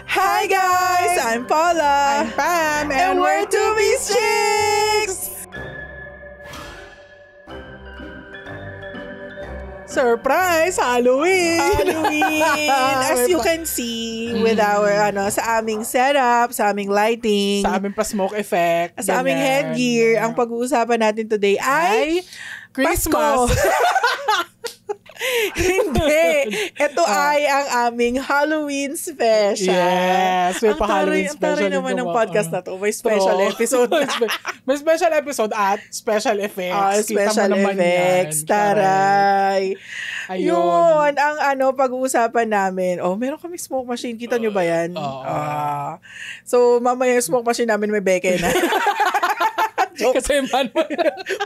Hi guys! I'm Paula! I'm Pam! And we're Two Beast Chicks! Surprise! Halloween! As you can see with our sa aming setup, sa aming lighting, Sa aming pa-smoke effect. sa aming headgear, ang pag-uusapan natin today ay Christmas! Hindi. Ito ay ang aming Halloween special. Yes, may pa-Halloween Ang special taray naman din ng gumawa. podcast na to. May special episode. May special episode at special effects. Special Kita mo naman effects. yan. Taray. Ayun. Yun, ang pag-uusapan namin. Oh, meron kami smoke machine. Kita nyo ba yan? So, mamaya yung smoke machine namin may beke na. Kasi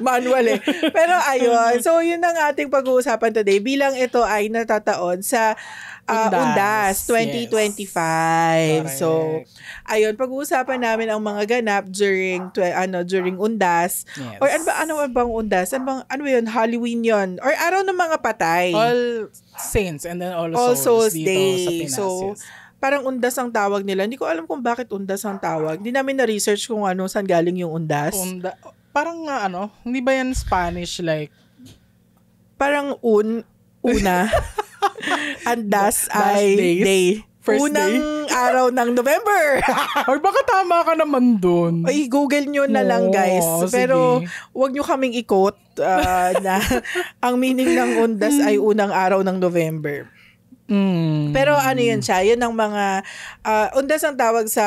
Manual eh. Pero ayun. So, yun ang ating pag-uusapan today. Bilang ito ay natataon sa Undas 2025. Yes. So, ayun, pag-uusapan namin ang mga ganap during Undas. Yes. Or ano bang Undas? Ano ba yun? Halloween yun. Or araw ng mga patay. All Saints and then All Souls dito Day. sa Pinas. So, Yes. parang Undas ang tawag nila. Hindi ko alam kung bakit Undas ang tawag. Hindi namin na-research kung saan galing yung Undas. Parang hindi ba yan Spanish like? Parang una. Andas ay days? day. First Unang araw ng November. Or baka tama ka naman dun. Ay, Google nyo na lang, guys. Pero, wag nyo kaming i-quote na ang meaning ng Undas ay unang araw ng November. Pero yun siya? Yun ang mga Undas ang tawag sa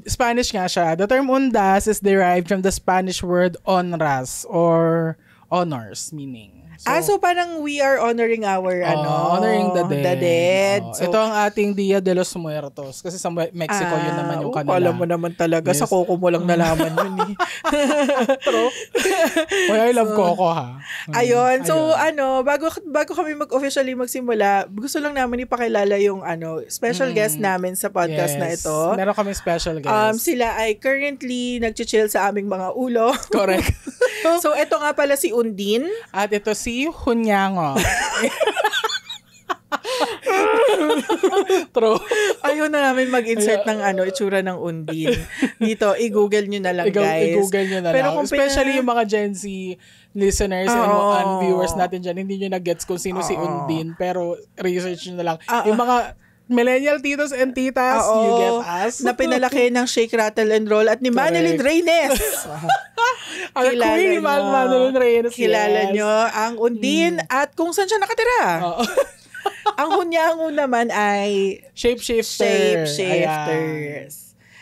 Spanish nga siya. The term Undas is derived from the Spanish word honras or honors meaning. So parang we are honoring our honoring the dead. So, ito ang ating Dia de los Muertos kasi sa Mexico yun naman yung kanila. Alam mo naman talaga, yes. Sa Coco mo lang nalaman yun eh. True. I love Coco ha. Ayun. So bago kami officially magsimula, gusto lang namin ipakilala yung special guest namin sa podcast na ito. Meron kami special guest. Sila ay currently nagchichill sa aming mga ulo. Correct. So ito nga pala si Undin. At ito si Hunyango. True. Ayaw na namin mag-insert ng itsura ng Undin. Dito, i-google nyo na lang, guys. I-google nyo na Pero lang. Especially yung mga Gen Z listeners and viewers natin dyan, hindi nyo na-gets kung sino si Undin. Pero research nyo na lang. Yung mga millennial titos and titas, you get us. Na pinalaki ng Shake, Rattle, and Roll at ni Manilyn Reynes. Manilyn Reynes. Kilala nyo ang Undin at kung saan siya nakatira. Ang Hunyango naman ay Shapeshifters.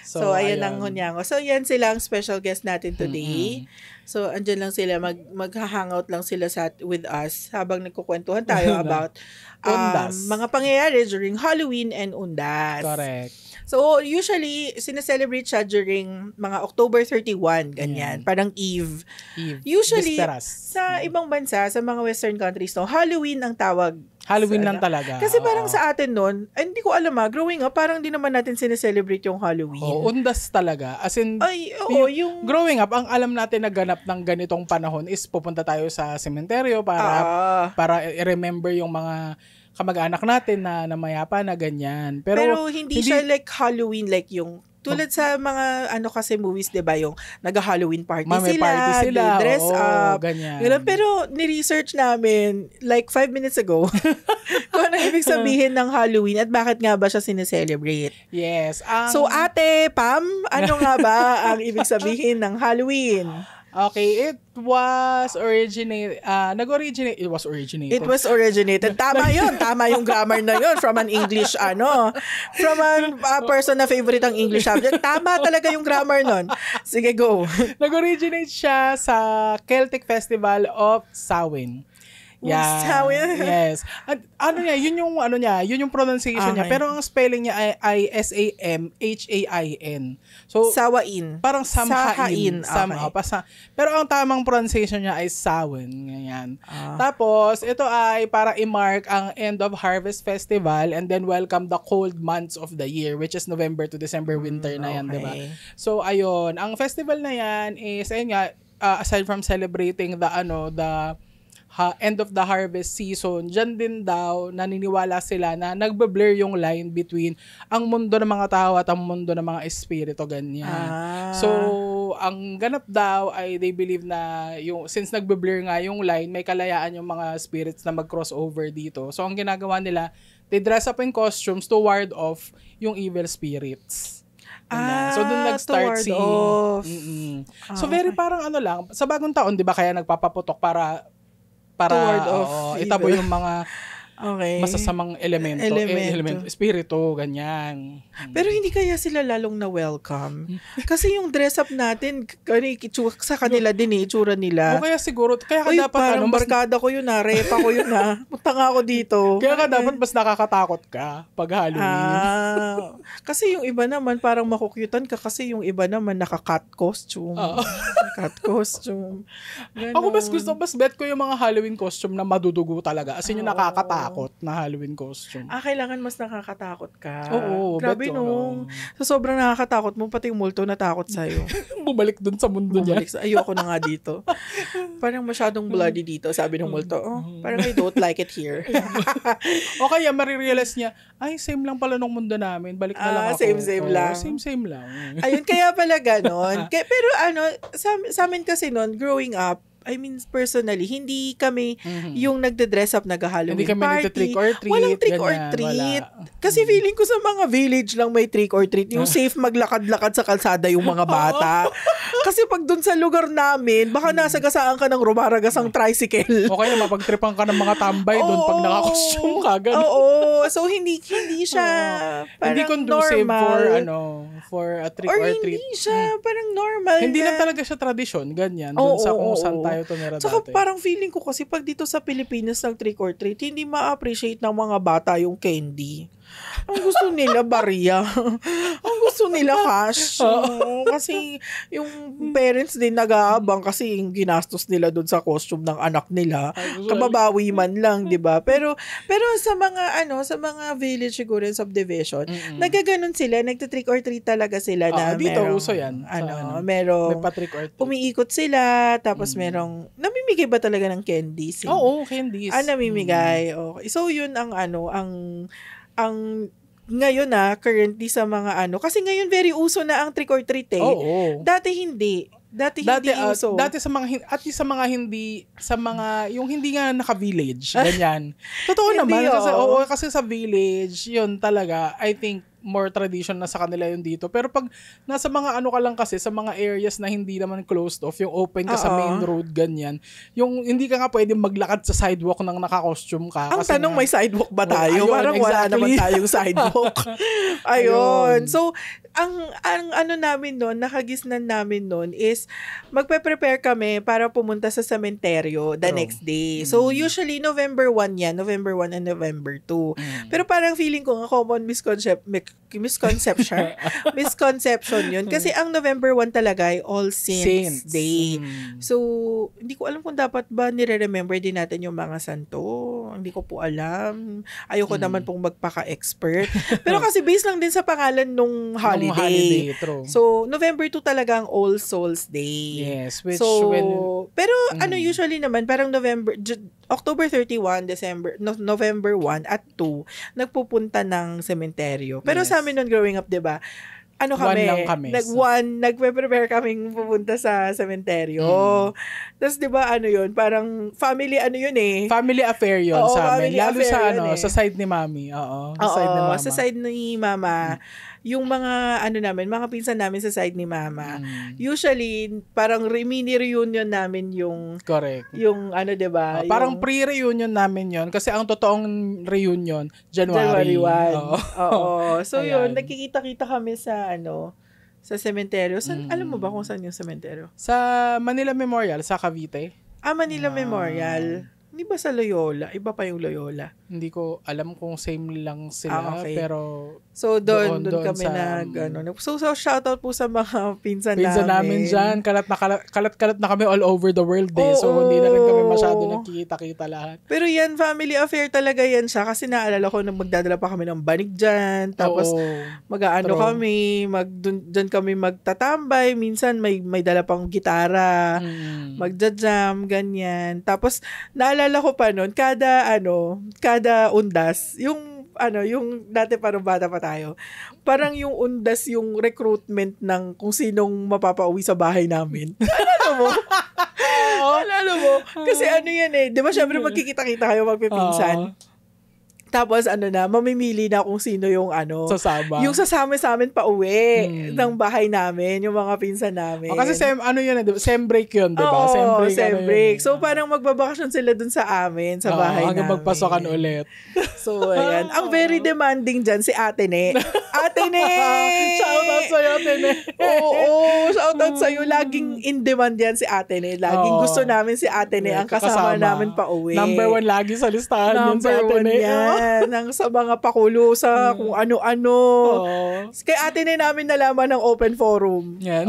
So, ayan ang Hunyango. So, yan sila ang special guest natin today. So, andyan lang sila, mag-hangout lang sila with us habang nagkukwentuhan tayo about mga pangyayari during Halloween and Undas. Correct. So, usually, sineselebrate siya during mga October 31, ganyan. Parang Eve. Usually, sa ibang bansa, sa mga Western countries, Halloween ang tawag. Halloween lang talaga. Kasi parang sa atin nun, hindi ko alam growing up, parang di naman natin sineselebrate yung Halloween. Undas talaga. As in, yung growing up, ang alam natin na ganap ng ganitong panahon is pupunta tayo sa sementeryo para i-remember yung mga kamag-anak natin na namayapa na ganyan. Pero hindi siya like Halloween, like yung tulad sa mga kasi movies, 'di ba, yung nag-Halloween party sila, dress up, ganyan. Pero ni-research namin like 5 minutes ago kung ano ibig sabihin ng Halloween at bakit nga ba siya sineselebrate. Yes. So Ate Pam, ano nga ba ang ibig sabihin ng Halloween? Okay, it was originated. It was originated. Tama yun. Tama yung grammar na yun from an English, from a person na favorite ang English subject. Tama talaga yung grammar nun. Sige, go. Nag-originate siya sa Celtic Festival of Samhain. Yes. At yun yung pronunciation niya. Pero ang spelling niya ay S-A-M-H-A-I-N. So, Sawain. Parang Samhain. Okay. Pero ang tamang pronunciation niya ay Samhain. Ganyan. Tapos, ito ay para i-mark ang end of harvest festival and then welcome the cold months of the year, which is November to December, winter na yan, diba? So, ayun. Ang festival na yan is, aside from celebrating the end of the harvest season, dyan din daw naniniwala sila na nagbe-blur yung line between ang mundo ng mga tao at ang mundo ng mga espiritu, ganyan. So, ang ganap daw ay they believe na since nagbe-blur nga yung line, may kalayaan yung mga spirits na mag-crossover dito. So, ang ginagawa nila, they dress up in costumes to ward off yung evil spirits. So, doon nag-start si... So, very parang lang, sa bagong taon, di ba, kaya nagpapaputok para ward off itabo yung mga masasamang elemento, espiritu, ganyan. Pero hindi kaya sila lalong na welcome? Kasi yung dress up natin, sa kanila din itsura nila. O kaya siguro, kaya ka dapat parang barkada ko yun repa ko yun punta nga ako dito. Kaya ka dapat mas nakakatakot ka pag Halloween. Kasi yung iba naman, parang makukyutan ka kasi yung iba naman naka-cat costume. Cat costume. Ganun. Ako mas bet ko yung mga Halloween costume na madudugo talaga. As in yung nakakatakot na Halloween costume. Kailangan mas nakakatakot ka. Oo. Grabe nung sa sobrang nakakatakot mo, pati yung multo natakot sa'yo. Bumalik dun sa mundo niya. Ayoko na nga dito. Parang masyadong bloody dito, sabi ng multo. Parang I don't like it here. O kaya marirealize niya, ay, same lang pala nung mundo namin. Balik na lang ako. Same lang. Same lang. Ayun, kaya pala ganon. Pero sa amin kasi noon, growing up, I mean, personally, hindi kami yung nagde-dress up, nag-Halloween hindi kami party. Trick or treat. Walang trick or treat. Kasi feeling ko sa mga village lang may trick or treat. Yung safe maglakad-lakad sa kalsada yung mga bata. Kasi pag dun sa lugar namin, baka nasagasaan ka ng rumaragasang tricycle. O kaya mapagtripan ka ng mga tambay dun pag naka-costume ka. Ganun. Oo. So, hindi siya parang hindi conducive normal. for a trick or treat. Hindi siya parang normal. Hindi lang talaga siya tradisyon, ganyan. Dun sa kung saan tayo tumira dati. Saka parang feeling ko kasi pag dito sa Pilipinas ng trick or treat, hindi ma-appreciate ng mga bata yung candy. Ang gusto nila barya. Ang gusto nila cash. Kasi yung parents din nag-aabang kasi yung ginastos nila doon sa costume ng anak nila. Kababawi man lang, 'di ba? Pero sa mga village siguro in subdivision, nagaganon sila, nagte-trick or treat talaga sila na dito uso 'yan. Merong may pa-trick or treat. Umiikot sila, tapos merong namimigay ba talaga ng candies? Oo, candies. Namimigay. Okay. So yun ang ngayon currently sa mga kasi ngayon very uso na ang trick or treat eh. Oo. Dati hindi. Dati hindi uso. Dati sa mga at least sa mga yung hindi nga naka-village, ganyan. Totoo naman kasi sa village, yun talaga, I think more tradition na sa kanila yun dito. Pero pag nasa mga ka lang kasi, sa mga areas na hindi naman closed off, yung open ka sa main road, ganyan, yung hindi ka nga pwedeng maglakad sa sidewalk nang naka-costume ka. Ang tanong, may sidewalk ba tayo? Parang wala naman tayong sidewalk. Ayun. So, ang namin noon, nakagisnan namin noon is, magpe-prepare kami para pumunta sa sementeryo the next day. So, usually, November 1 yan. November 1 and November 2. Pero parang feeling ko, nga common misconception yun. Kasi ang November 1 talaga ay All Saints Day. So, hindi ko alam kung dapat ba nire-remember din natin yung mga santo. Hindi ko po alam. Ayoko naman pong magpaka-expert. Pero kasi based lang din sa pangalan nung holiday. True. So, November 2 talaga ang All Souls Day. Yes. Which pero usually naman, parang October 31, November 1 at 2, nagpupunta ng sementeryo. Pero sa amin nun growing up, 'di ba? Nagpe-prepare kaming pupunta sa sementeryo. Tapos 'di ba parang family family affair 'yon sa amin. Lalo sa sa side ni Mami. Sa side ni Mama. Yung mga mga pinsan namin sa side ni Mama. Usually parang mini reunion namin yung correct. Yung 'di ba? Parang pre-reunion namin 'yon kasi ang totoong reunion January 1. Oo. So yun, nagkikita-kita kami sa sementeryo. Alam mo ba kung saan yung sementeryo? Sa Manila Memorial sa Cavite. Manila Memorial. Hindi ba sa Loyola? Iba pa yung Loyola. Hindi ko alam kung same lang sila, pero So, doon kami so shoutout po sa mga pinsan namin dyan. Kalat na kami all over the world eh. So, hindi na rin kami masyado nagkikita-kita lahat. Pero yan, family affair talaga yan siya. Kasi naalala ko na magdadala pa kami ng banig dyan. Tapos, mag-aano kami, dyan kami magtatambay. Minsan, may dala pang gitara. Magja-jam, ganyan. Tapos, naalala ko pa nun, kada undas, yung dati parang bata pa tayo, parang yung undas yung recruitment ng kung sinong mapapauwi sa bahay namin. Alala mo? Kasi yan eh, di ba syempre magkikita-kita kayo magpipinsan. Tapos mamimili na kung sino yung sasama. Yung sasama sa amin pa uwi ng bahay namin, yung mga pinsan namin. Kasi sem break yun, di ba? Sem break. So parang magbabakasyon sila dun sa amin, sa bahay namin. Hanggang magpasokan ulit. So ayan, ang very demanding dyan si Ate Ne. Ate Ne! Shoutout sa'yo, Ate Ne. Oo, shoutout sa'yo. Laging in demand yan si Ate Ne. Laging gusto namin si Ate Ne ang kasama namin pa uwi. Number 1 lagi sa listahan yun si Ate Ne. Ng sa mga pakulo sa kung ano-ano. Kay Ate Ne namin nalaman ng open forum. Yan.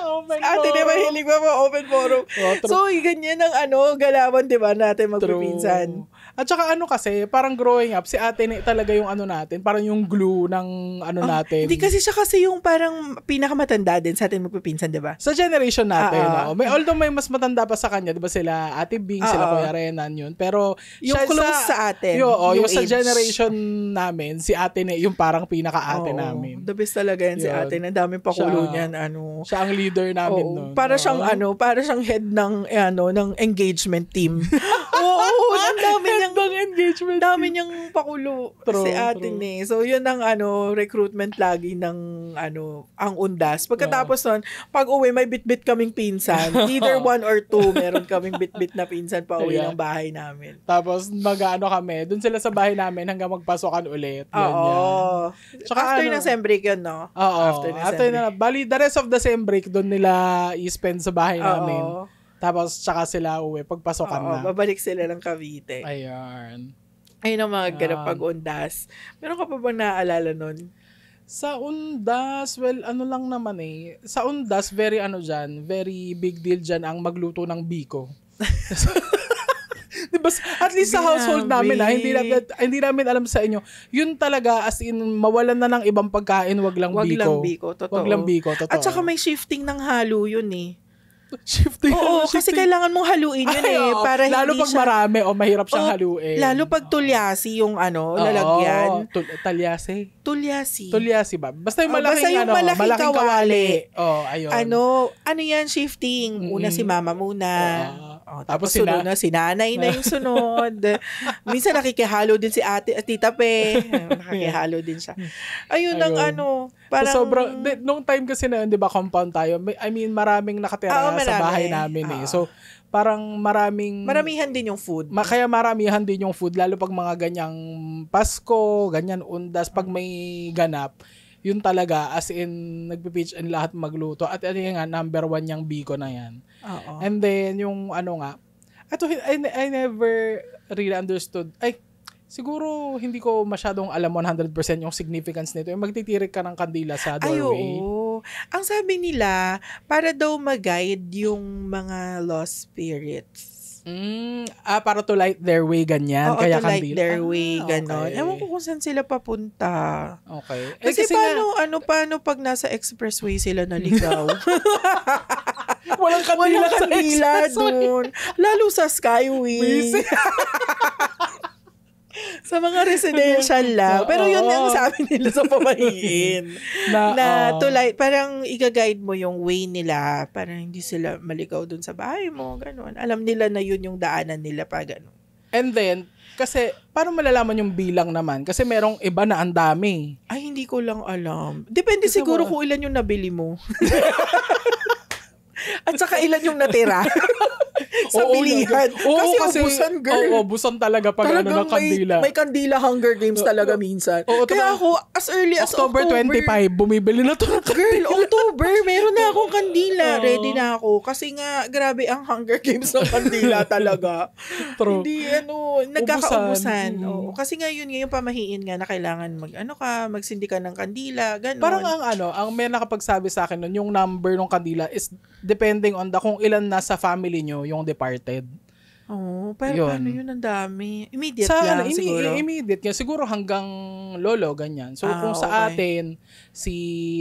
Open Ate Ne mahilig pa open forum. So, ganyan ang galawan, di ba, natin magpipinsan. At saka kasi, parang growing up, si Ate Ne talaga yung natin, parang yung glue ng natin. Hindi kasi siya yung parang pinakamatanda din sa atin magpipinsan, di ba? Sa generation natin. Although may mas matanda pa sa kanya, di ba sila Ate Bing, sila Kuya Renan yun. Pero, yung close sa atin. Yung sa generation namin, si Ate Ne, yung parang pinaka-ate namin. The best talaga yan si Ate Ne. Daming pakulo niyan. Siya ang leader namin nun. Para siyang head ng engagement team. Ang dami niyang engagement. Dami niyang pakulo si Ate Ne. So, yun ang recruitment lagi ng ang undas. Pagkatapos nun, pag uwi, may bit-bit kaming pinsan. Either 1 or 2, meron kaming bit-bit na pinsan pa uwi ng bahay namin. Tapos, kami, dun sila sa bahay namin hanggang magpasokan ulit. Oo. After ng sem break yun, no? Oo. After na, bali, the rest of the sem break, dun nila i-spend sa bahay namin. Tapos, tsaka sila uwi, pagpasokan na. Babalik sila ng Cavite. Ayun ang mga ganap pag-undas. Meron ka pa bang naaalala nun? Sa undas, lang naman eh. Sa undas, very very big deal dyan ang magluto ng biko. Diba? At least sa household namin hindi namin alam sa inyo. Yun talaga as in mawalan na ng ibang pagkain, wag lang biko. Totoo. Wag lang biko, totoo. At saka may shifting ng halo yun eh. Oo, kasi kailangan mong haluin yun para lalo hindi pag marami mahirap siyang haluin. Lalo pag tulyasi yung lalagyan. Tulyasi ba? Basta yung malaking kawali. Ayun. Ano yan, shifting. Una si mama muna. Tapos sunod na si nanay na yung sunod. Minsan nakikihalo din si Tita Pe. Nakikihalo din siya. Ayun ang parang sobrang nung time kasi na yun, 'di ba, compound tayo. I mean, maraming nakatira sa bahay namin eh. So parang maramihan din yung food. Kaya maramihan din yung food lalo pag mga ganyang Pasko, ganyan undas, pag may ganap. Yun talaga, as in, nagpipitch in lahat magluto. At number 1 yung biko na yan. And then, yung I never really understood. Siguro, hindi ko masyadong alam 100% yung significance nito. Yung magtitirik ka ng kandila sa doorway. Oo. Ang sabi nila, para daw mag-guide yung mga lost spirits. Para to light their way, ganyan. Kaya to light their way, ganon. Okay. Ewan ko kung saan sila papunta. Okay. Kasi paano pag nasa expressway sila naligaw? Walang kandila doon. Lalo sa Skyway. Sa mga residential lang. Pero yun ang sabi nila sa pamahiin. na to light, parang i-guide mo yung way nila. Parang hindi sila maligaw dun sa bahay mo. Ganon. Alam nila na yun yung daanan nila pa ganon. And then, kasi, paano malalaman yung bilang naman? Kasi merong iba na ang dami. Ay, hindi ko lang alam. Depende siguro kung ilan yung nabili mo. At saka ilan yung natira. sa bilihan. Kasi ubusan, girl. Oo, ubusan talaga pag ng kandila. May kandila Hunger Games talaga minsan. Kaya ako, as early as October 25, bumibili na to ng kandila. Girl, October, meron na akong kandila. Ready na ako. Kasi nga, grabe ang Hunger Games ng kandila talaga. True. Hindi, nagkakaubusan. Oo. Kasi nga yun, yung pamahiin nga na kailangan magsindi ka ng kandila, gano'n. Parang ang may nakapagsabi sa akin nun, yung number ng kandila is depending on kung ilan nasa family nyo yung departed. Pero paano yun ang dami? Immediate lang siguro. Immediate yan. Siguro hanggang lolo, ganyan. So, kung sa atin, si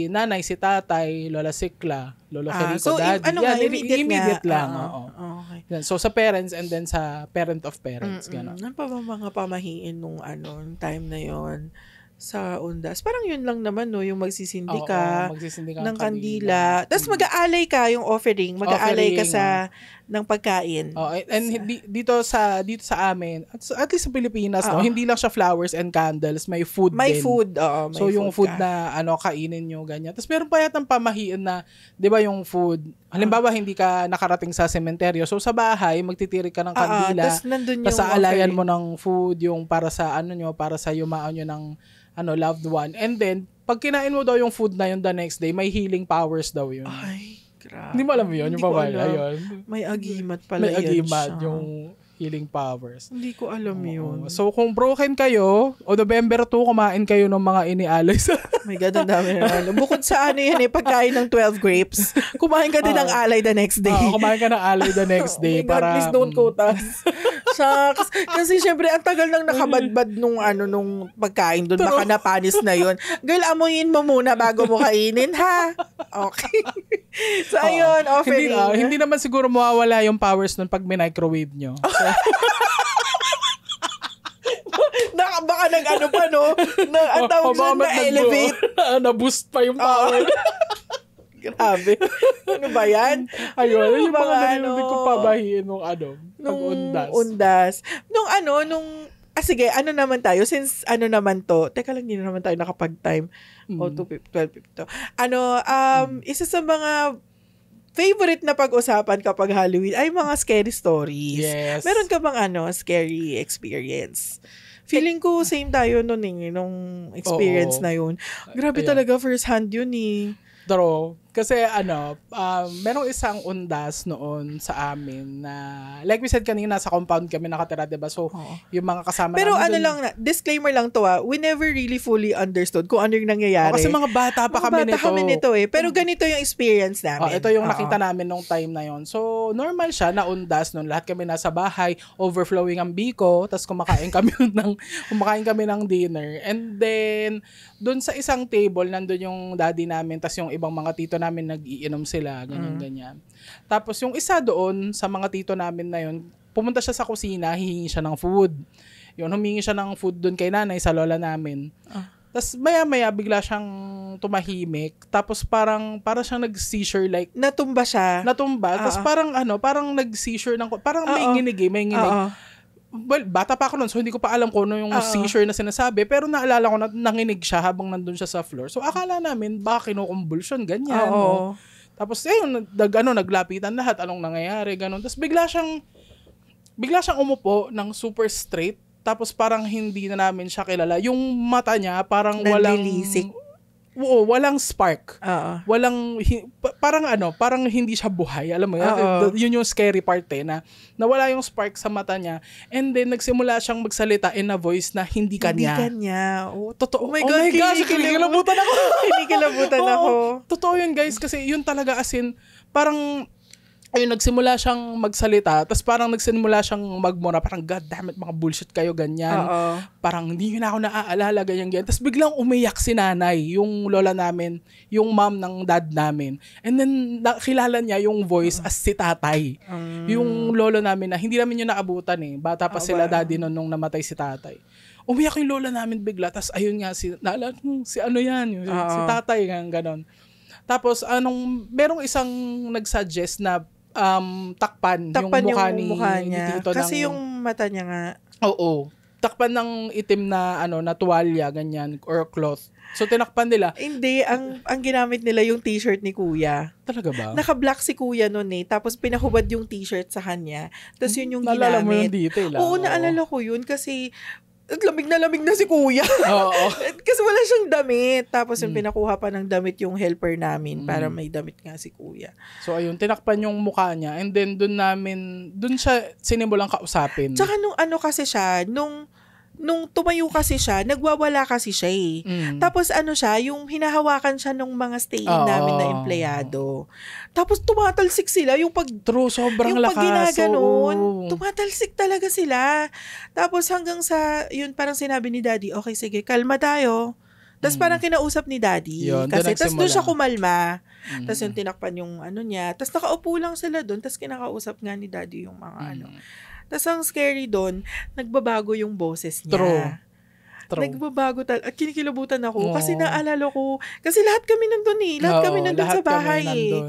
nanay, si tatay, lola Sikla, lolo Federico, daddy, immediate lang. Okay. So, sa parents and then sa parent of parents. Gano'n. Ano pa ba mga pamahiin nung time na yon sa undas? Parang yun lang naman, no? Yung magsisindi ka ng kandila. Tapos mag-aalay ka yung offering. Mag-aalay ka ng pagkain. And dito sa amin, at least sa Pilipinas, no, hindi lang siya flowers and candles, may food din. May food, so yung food na kainin nyo, ganyan. Tapos meron pa yatang pamahiin na, 'di ba, yung food, halimbawa hindi ka nakarating sa sementeryo, so sa bahay magtitiri ka ng kandila. Tapos aalayan mo ng food yung para sa para sa yumaon nyo ng loved one. And then, pag kinain mo daw yung food na yun the next day, may healing powers daw yun. Ay, grabe. Hindi mo alam yun? Yung babae, ayun. May agimat pala yan siya. May agimat yung healing powers. Hindi ko alam yun. So, kung broken kayo, o November 2, kumain kayo ng mga inialay sa... My God, ang dami na. Bukod sa pagkain ng 12 grapes, kumain ka din ng alay the next day. Kumain ka ng alay the next day. Oh my God, please don't quote us. Shucks. Kasi syempre, ang tagal nang nakabadbad nung pagkain doon. Baka napanis na yun. Girl, amuyin mo muna bago mo kainin, ha? Okay. So, ayun, offering. Hindi naman siguro mawawala yung powers nun pag microwave nyo. So, baka pa, no? Ang tawag dyan na-elevate. Na-boost pa yung power. Grabe. Ano ba yan? Ayun, yung mga narinig ko pabahiin nung undas. Sige, naman tayo? Since naman to, teka lang, hindi na naman tayo nakapag-time. 12:52. Isa sa mga favorite na pag-usapan kapag Halloween ay mga scary stories. Yes. Meron ka bang scary experience? Feeling ko same tayo nung experience na yun. Grabe talaga, first hand yun eh. True. Kasi merong isang undas noon sa amin na, like we said kanina, sa compound kami nakatira, diba? So, yung mga kasama pero namin disclaimer lang to we never really fully understood kung ano yung nangyayari. Kasi mga bata pa kami nito. Pero ganito yung experience namin. Ito yung nakita namin nung time na yon. So, normal siya na undas noon. Lahat kami nasa bahay, overflowing ang biko, tapos kumakain kami ng dinner. And then, doon sa isang table, nandun yung daddy namin, tapos yung ibang mga tito namin nag-iinom sila, ganyan. Tapos yung isa doon sa mga tito namin na yun, pumunta siya sa kusina, hihingi siya ng food. Yun, humingi siya ng food doon kay nanay, sa lola namin. Tapos maya-maya bigla siyang tumahimik. Tapos parang siyang nag-seizure, like natumba siya. Tapos parang nag-seizure parang may nginig. Well, bata pa ako nun, so hindi ko pa alam kung ano yung seizure na sinasabi, pero naalala ko na nanginig siya habang nandun siya sa floor. So, akala namin, baka kinukumbulsyon, ganyan. No? Tapos, naglapitan lahat, anong nangyayari, ganun. Tapos, bigla siyang umupo ng super straight, tapos parang hindi na namin siya kilala. Yung mata niya, parang nagdilisik. Walang spark. Parang hindi siya buhay. Alam mo yun yung scary part na nawala yung spark sa mata niya. And then, nagsimula siyang magsalita in a voice na hindi kanya. Hindi kanya. Totoo. Oh my God, kinikilabutan ako. Kinikilabutan ako. Totoo yun, guys. Kasi yun talaga, as in, parang, nagsimula siyang magsalita, tapos parang nagsimula siyang magmura, parang, God damn it, mga bullshit kayo, ganyan. Parang, hindi na ako naaalala, ganyan. Tapos biglang umiyak si nanay, yung lola namin, yung mom ng dad namin. And then, nakilala niya yung voice as si tatay. Yung lolo namin na, hindi namin yun naabutan eh. Bata pa sila daddy nung namatay si tatay. Umiyak yung lola namin bigla, tapos ayun nga, si tatay, ganon. Tapos, merong isang nagsuggest na takpan yung mukha niya. Kasi yung mata niya nga. Oo. takpan ng itim na na tuwalya, ganyan, or cloth. So, tinakpan nila. Hindi, ang ginamit nila yung t-shirt ni Kuya. Talaga ba? Naka-black si Kuya noon tapos pinahubad yung t-shirt sa kanya. Tapos yun yung naalala ginamit. Mo yung detail, Oo, naalala ko yun kasi lamig na si Kuya. Oo. Kasi wala siyang damit. Tapos yung pinakuha pa ng damit yung helper namin para may damit nga si Kuya. So, ayun, tinakpan yung mukha niya and then dun siya sinimulang kausapin. Tsaka kasi siya, nung tumayo kasi siya, nagwawala kasi siya eh. Tapos siya, yung hinahawakan siya ng mga stay-in namin na empleyado. Tapos tumatalsik sila, True, sobrang yung lakas. pag ginaganon, tumatalsik talaga sila. Tapos hanggang sa, yun parang sinabi ni Daddy, okay sige, kalma tayo. Tapos parang kinausap ni Daddy. Yun, kasi tapos doon siya kumalma. Tapos yung tinakpan yung niya. Tapos nakaupo lang sila doon. Tapos kinakausap nga ni Daddy yung mga Tapos ang scary doon, nagbabago yung boses niya. True. Nagbabago talaga. At kinikilabutan ako. Kasi naalala ko. Kasi lahat kami nandun eh. Lahat kami nandun sa bahay eh.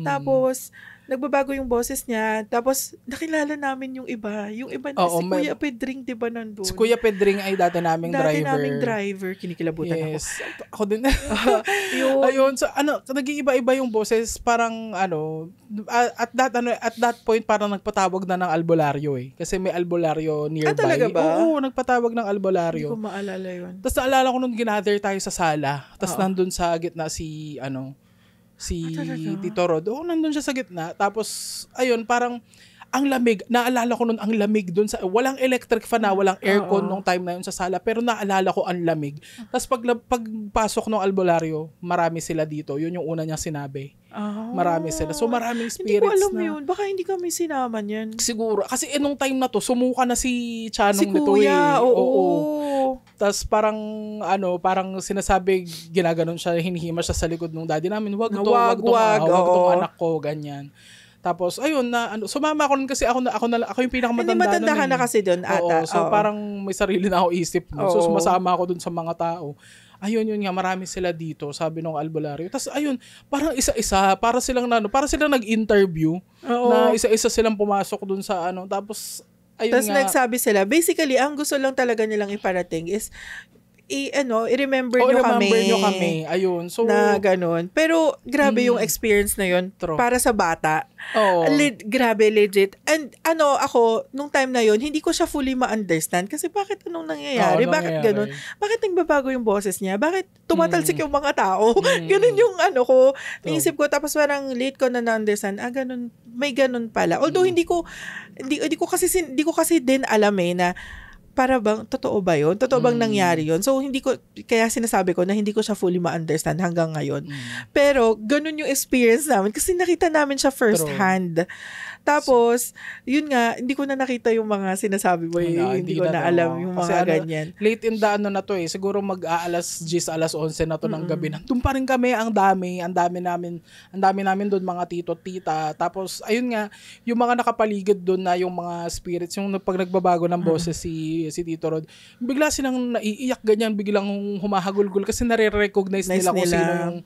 Tapos, nagbabago yung boses niya. Tapos, nakilala namin yung iba. Yung iba na si Kuya Pedring, di ba nandun? Si Kuya Pedring ay dati naming driver. Kinikilabutan ako. Ako din. Ayun. So, nag-iiba-iba yung boses. Parang, at that point, parang nagpatawag na ng albularyo eh. Kasi may albularyo nearby. Talaga ba? Oo, nagpatawag ng albularyo. Hindi ko maalala yun. Tapos naalala ko nung ginather tayo sa sala. Tapos nandun sa gitna si Tito Rod. Oo, nandun siya sa gitna. Tapos, ayun, parang ang lamig. Naalala ko nun ang lamig dun. Walang electric fan walang aircon nung time na yun sa sala. Pero naalala ko ang lamig. Tapos pagpasok ng albularyo, marami sila dito. Yun yung una niyang sinabi. Marami sila. So, maraming spirits na. Hindi ko alam yun. Baka hindi kami sinama niyan. Siguro. Kasi nung time na to, sumuka na si Chanong nito Kuya, oo. Tapos parang sinasabi, ginaganon siya, hinihima siya sa likod ng daddy namin. Wag tong anak ko, ganyan. Tapos, ayun na, sumama ako nun kasi ako yung pinakamatanda. Hindi matanda ka na kasi doon ata. So, parang may sarili na ako isip. So, sumasama ako dun sa mga tao. Ayun, yun nga, marami sila dito, sabi ng albularyo. Tapos, ayun, parang isa-isa, para silang nag-interview, na isa-isa silang pumasok dun sa Tapos, ayun tapos nagsabi sila, basically, ang gusto lang talaga nilang iparating is, i-remember nyo kami. Ayun. So, na ganun. Pero, grabe yung experience na yun para sa bata. Grabe, legit. And, ako, nung time na yun, hindi ko siya fully ma-understand. Kasi bakit anong nangyayari? Bakit ganun? Bakit nagbabago yung boses niya? Bakit tumatalsik yung mga tao? Ganun yung ko. Naisip ko, tapos parang late ko na na-understand, ganun, may ganun pala. Although, hindi ko kasi din alam na para bang, totoo ba yun? Totoo bang nangyari yun? So, kaya sinasabi ko na hindi ko siya fully ma-understand hanggang ngayon. Pero, ganun yung experience namin kasi nakita namin siya first hand. Tapos, yun nga, hindi ko na nakita yung mga sinasabi mo. Hindi ko na alam yung mga ganyan. Late in the na to siguro mag-aalas 10, alas 11 na to ng gabi. Nandun pa rin kami, ang dami namin doon, mga tito, tita. Tapos, ayun nga, yung mga nakapaligid doon na yung mga spirits, yung pag nagbabago ng boses si Tito Rod, bigla silang naiiyak ganyan, biglang humahagulgul kasi nare-recognize nila kung sino yung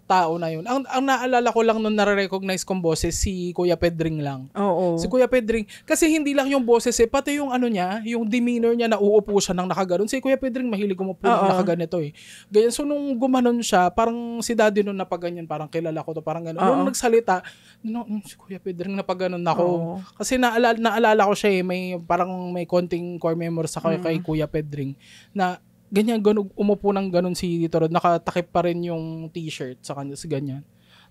tao na yun. Ang naalala ko lang nung nare-recognize kong boses, si Kuya Pedring lang. Oo. Si Kuya Pedring. Kasi hindi lang yung boses pati yung niya, yung demeanor niya na uupo siya nang nakaganon. Si Kuya Pedring mahilig umupo nang nakaganito Ganyan. So nung gumanon siya, parang si daddy nung napaganyan, parang kilala ko to, parang gano'n. Nung nagsalita, si Kuya Pedring napaganon ako. Kasi naalala ko siya may konting core memory sa kay Kuya Pedring na ganyan, umupo ng ganun si Tito Rod, nakatakip pa rin yung t-shirt sa kanya, ganyan.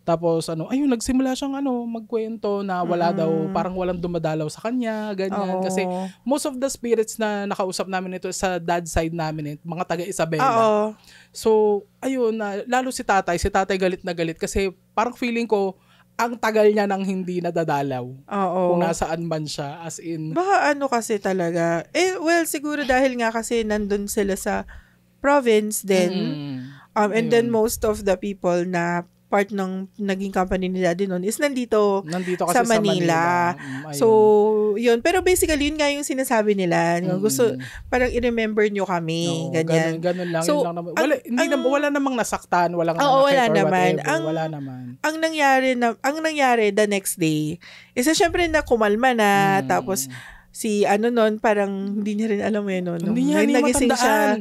Tapos, ayun, nagsimula siyang, magkwento na wala daw, parang walang dumadalaw sa kanya, ganyan. Kasi, most of the spirits na nakausap namin ito sa dad side namin, mga taga Isabela. So, ayun, lalo si tatay galit na galit kasi parang feeling ko, ang tagal niya nang hindi nadadalaw. Kung nasaan man siya. As in... Baka kasi talaga. Well, siguro dahil nga kasi nandun sila sa province din. And then most of the people na part ng naging company ni Daddy noon is nandito kasi sa Manila. So, yun. Pero basically, yun nga yung sinasabi nila. Gusto, parang i-remember nyo kami. Ganyan. Ganun lang. So, yun lang naman. Wala namang nasaktan. Wala naman. Wala naman. Ang nangyari the next day, isa syempre na kumalma na. Tapos, Si ano nun, parang hindi niya rin alam yun. Hindi niya nagising matandaan.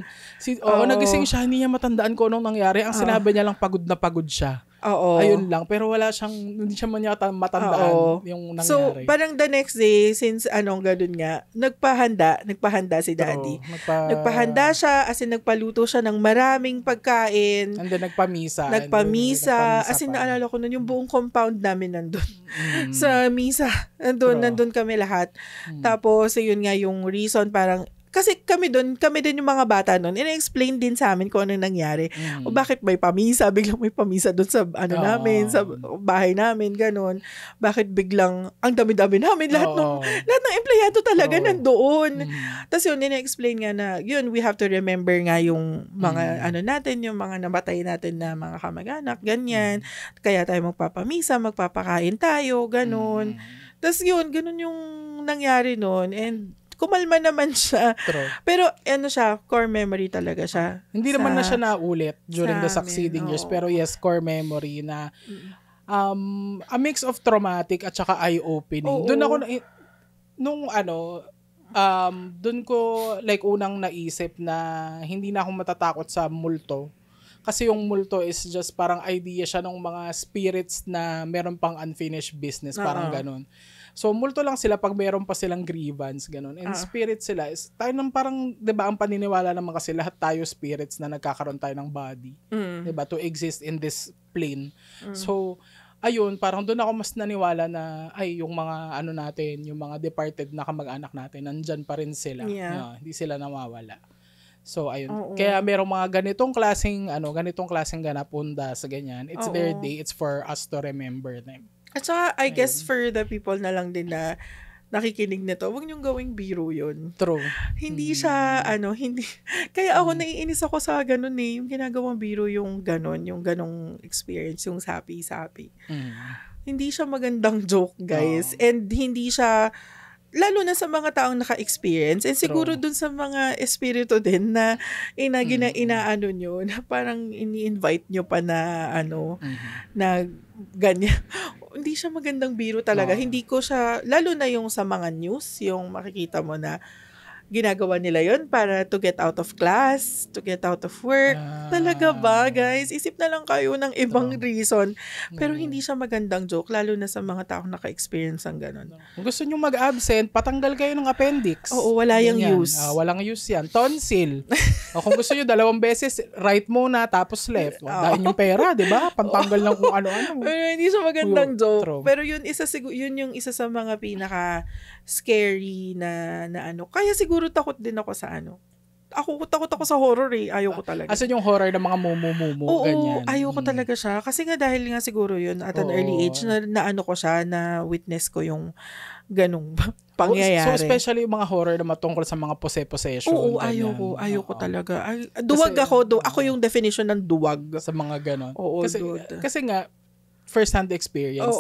Nagising siya, hindi niya matandaan kung anong nangyari. Ang sinabi niya lang, pagod na pagod siya. Oo. Ayun lang. Pero hindi siya man yata matandaan yung nangyari. So, parang the next day, since gano'n nga, nagpahanda si Daddy. Nagpahanda siya, as in nagpaluto siya ng maraming pagkain. And then nagpamisa. As in, naalala ko nun, yung buong compound namin nandun. Sa misa, nandun kami lahat. Tapos, yun nga yung reason, parang, kasi kami din yung mga bata noon, ina-explain din sa amin kung anong nangyari. O bakit may pamisa, biglang may pamisa doon sa namin, sa bahay namin, ganun. Bakit biglang, ang dami-dami namin, lahat ng empleyado talaga nandoon. Tapos yun, ina-explain nga na, yun, we have to remember nga yung mga, natin, yung mga namatay natin na mga kamag-anak, ganyan. Kaya tayo magpapamisa, magpapakain tayo, ganun. Tapos yun, ganun yung nangyari noon. And, kumalma naman siya. True. Pero siya, core memory talaga siya. Hindi naman na siya naulit during the succeeding years. Pero yes, core memory na a mix of traumatic at saka eye-opening. Doon ako doon ko unang naisip na hindi na ako matatakot sa multo. Kasi yung multo is just parang idea siya ng mga spirits na meron pang unfinished business. Parang ganun. So, multo lang sila pag meron pa silang grievance, ganun. And spirit sila, is tayo nang parang, di ba, ang paniniwala naman kasi lahat tayo spirits na nagkakaroon tayo ng body. Di ba, to exist in this plane. So, ayun, parang doon ako mas naniwala na, yung mga, natin, yung mga departed na kamag-anak natin, nandyan pa rin sila. Yeah. Hindi sila nawawala. So, ayun. Kaya merong mga ganitong klaseng ganap, undas, ganyan. It's their day. It's for us to remember them. At saka, I guess for the people na lang din na nakikinig nito, huwag niyong gawing biro yun. True. Hindi siya, hindi. Kaya ako naiinis ako sa ganun yung ginagawang biro yung ganong experience, yung sapi-sapi. Hindi siya magandang joke, guys. And hindi siya, lalo na sa mga taong naka-experience, and siguro dun sa mga espiritu din na inaano nyo, na parang ini-invite nyo pa na na ganyan. Hindi siya magandang biro talaga. Hindi ko siya, lalo na yung sa mga news, yung makikita mo na ginagawa nila yon para to get out of class, to get out of work. Talaga ba, guys? Isip na lang kayo ng ibang reason. Pero hindi siya magandang joke, lalo na sa mga taong naka-experience ng ganun. Kung gusto nyo mag-absent, patanggal kayo ng appendix. Oo, wala yung use. Walang use yan. Tonsil. Kung gusto nyo 2 beses, right muna, tapos left. Dahil yung pera, di ba? Pantanggal lang kung ano-ano. Pero hindi siya magandang joke. True. Pero yun yung isa sa mga pinaka-scary na Kaya siguro takot din ako sa takot ako sa horror Ayoko talaga. Asan yung horror ng mga mumu-mumu, ganyan? Oo, ayoko talaga siya. Kasi nga dahil nga siguro yun at an early age na ko siya, na witness ko yung ganung pangyayari. So especially yung mga horror na matungkol sa mga possession. Oo, ayoko talaga. Duwag ako yung definition ng duwag. Sa mga ganon. Oo, kasi nga, first-hand experience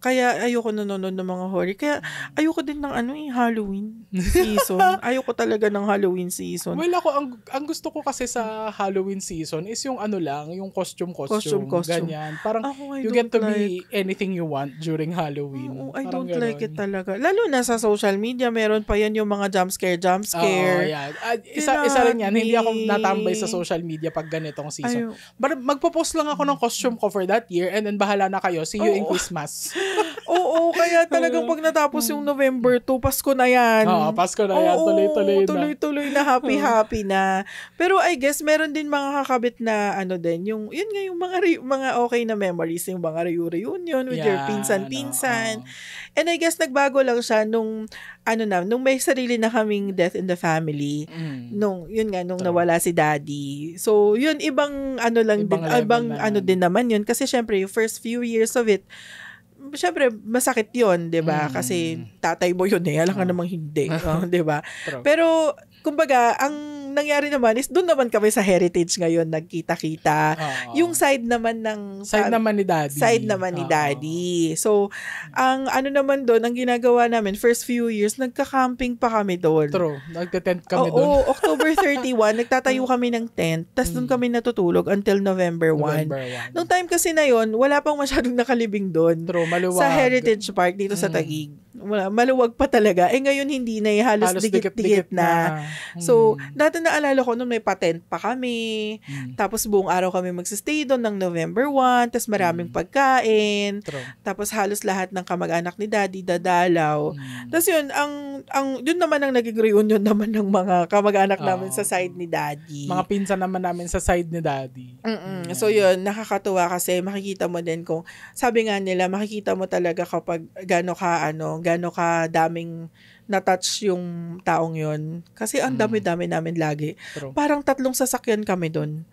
Kaya ayoko nanonood ng mga horror. Kaya ayoko din ng Halloween season. Ayoko talaga ng Halloween season. Well, ako, ang gusto ko kasi sa Halloween season is yung yung costume. Ganyan. Parang you get to be anything you want during Halloween. I don't like it talaga. Lalo na sa social media, meron pa yan yung mga jump scare. Yeah. Isa rin yan. Hindi ako natambay sa social media pag ganitong season. But magpo-post lang ako ng costume ko for that year, and then bahala na kayo. See you in Christmas. Oo, kaya talagang pag natapos yung November 2, Pasko na yan. Pasko na yan. Tuloy-tuloy na. Tuloy-tuloy na, happy na. Pero I guess, meron din mga kakabit na yun nga yung mga okay na memories, yung mga reunion with your pinsan-pinsan. And I guess, nagbago lang siya nung may sarili na kaming death in the family. Nung nawala si Daddy. So, yun, ibang din naman yun. Kasi syempre, yung first few years of it, syempre, masakit yun, di ba? Kasi tatay mo yun alam ka namang hindi. Di ba? Pero, kumbaga, ang nangyari naman is doon naman kami sa Heritage ngayon nagkita-kita. Yung side naman ni Daddy. So, ang naman doon, ang ginagawa namin, first few years, nagka-camping pa kami doon. True. Nagte-tent kami doon. Oo, October 31, nagtatayo kami ng tent, tas doon kami natutulog until November 1. Nung time kasi na yon, wala pang masyadong nakalibing doon. True, maluwag. Sa Heritage Park dito sa Taguig. maluwag pa talaga. Ngayon hindi na, halos dikit-dikit na. So, dati naalala ko nung may patent pa kami, tapos buong araw kami magsistay doon ng November 1, tapos maraming pagkain, tapos halos lahat ng kamag-anak ni Daddy dadalaw. Tapos yun, yun naman ang naging reunion naman ng mga kamag-anak namin sa side ni Daddy. Mga pinsan naman namin sa side ni Daddy. So yun, nakakatuwa kasi makikita mo din kung, sabi nga nila, makikita mo talaga kapag gaano ka daming na-touch yung taong yon. Kasi ang dami-dami namin lagi. True. Parang 3 sasakyan kami doon.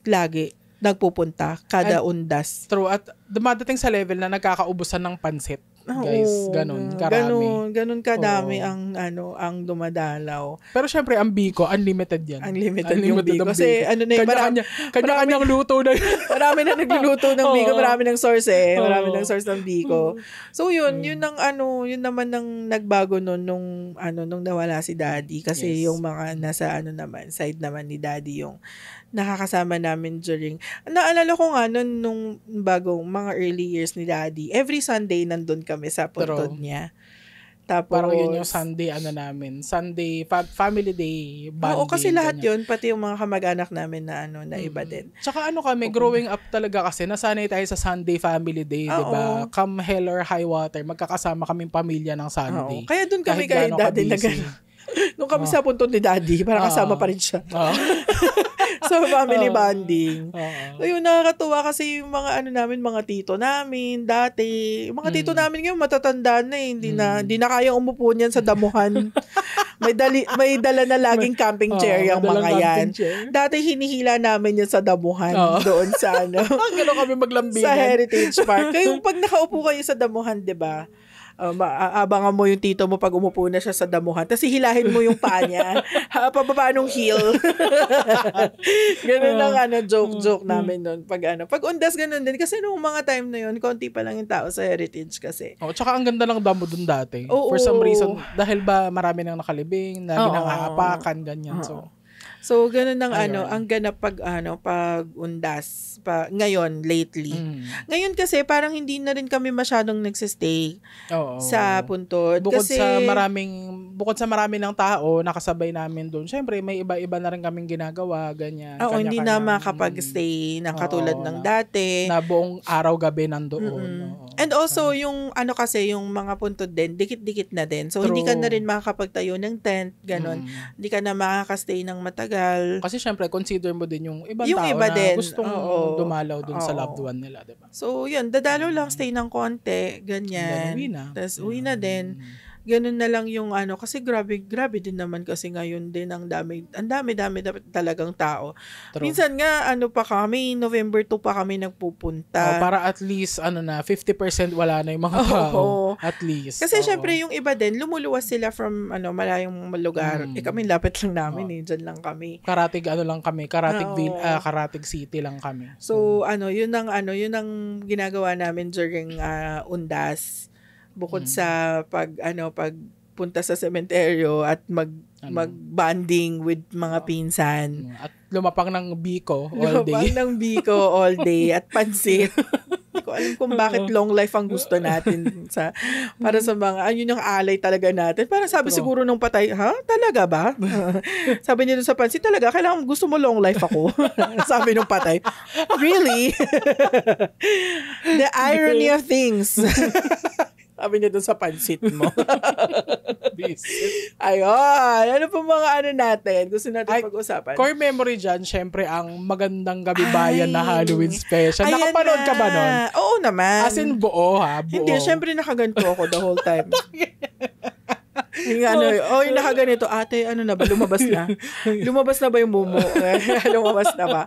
Lagi. Nagpupunta. Kada undas. True. At dumadating sa level na nagkakaubusan ng pansit. Guys, ganun karami. Ganun kadami ang dumadalaw. Pero syempre ang Biko unlimited yan. Unlimited yung Biko. Kasi kanya-kanyang luto na. Marami na nagluluto ng Biko, marami ng source Marami ng source ng Biko. So yun yun naman ang nagbago nung nawala si Daddy kasi yung mga nasa side naman ni Daddy yung nakakasama namin during, naalala ko nga nung bagong mga early years ni Daddy, every Sunday nandun kami sa puntod niya. Tapos, parang yun yung Sunday namin. Sunday, family day, bonding. Oo, kasi lahat yun, pati yung mga kamag-anak namin na iba din. Tsaka kami, growing up talaga kasi, nasanay tayo sa Sunday family day, di ba? Come hell or high water, magkakasama kaming pamilya ng Sunday. Kaya dun kami kay Daddy nung kami sa puntod ni Daddy, parang kasama pa rin siya. So, family bonding. So, yun, nakakatuwa kasi yung mga namin, mga tito namin, dati. Yung mga tito namin ngayon, matatanda na Hindi na kayang umupo niyan sa damuhan. May dala na laging camping chair yung mga yan. Dati hinihila namin yan sa damuhan. Doon sa Gano'n kami maglambingan. Sa Heritage Park. Kaya pag nakaupo kayo sa damuhan, di ba? Abangan mo yung tito mo pag umupo na siya sa damuhan. Tapos hihilahin mo yung paa niya. Pababa nung heel. Ganun ang joke namin nun. Pag undas, ganun din. Kasi nung mga time na yun, konti pa lang yung tao sa Heritage kasi. Tsaka ang ganda ng damo dun dati. For some reason, dahil ba marami nang nakalibing, na ginangahapakan, ganyan. So, ganun ang ang ganap pag undas ngayon lately. Ngayon kasi parang hindi na rin kami masyadong nagsistay sa puntod bukod kasi sa marami ng tao nakasabay namin doon. Syempre may iba-iba na rin kaming ginagawa, ganyan. Hindi na makapag-stay ng katulad ng dati. Na buong araw gabi nandoon. And also yung kasi yung mga puntod din, dikit-dikit na din. So, hindi ka na rin makakapagtayo ng tent, ganun. Hindi ka na makakastay ng matagal. Kasi syempre, consider mo din yung ibang yung tao iba na din. Gustong dumalaw dun sa loved one nila, diba? So, yun, dadalo lang, stay ng konti, ganyan. Tapos, uwi na din. Ganun na lang yung kasi grabe din naman kasi ngayon din ang dami talagang tao. True. Minsan nga pa kami, November 2 pa kami nagpupunta. Para at least 50% wala na yung mga tao. At least. Kasi syempre yung iba din, lumuluwas sila from malayong lugar. Kami lapit lang namin diyan lang kami. Karatig lang kami, Karatig City lang kami. So yun ang ginagawa namin during undas. Bukod sa pagpunta sa sementeryo at mag-bonding with mga pinsan. At lumapang ng Biko all day. Lumapang ng Biko all day at pansit. Hindi ko alam kung bakit long life ang gusto natin para sa mga, yun yung alay talaga natin. Parang sabi siguro nung patay, talaga ba? Sabi niya dun sa pansit, talaga, kailangan gusto mo long life ako. Sabi nung patay, really? The irony of things. Sabi niya dun sa pansit mo. Ayun. Ano pa mga natin? Gusto natin pag-usapan? Core memory dyan, syempre, ang Magandang Gabi Bayan na Halloween special. Nakapanood ka ba nun? Oo naman. As in buo, ha? Buo. Hindi, syempre nakaganto ako the whole time. Yung nakaganito, ate, na ba? Lumabas na. Lumabas na ba yung mumo? Lumabas na ba?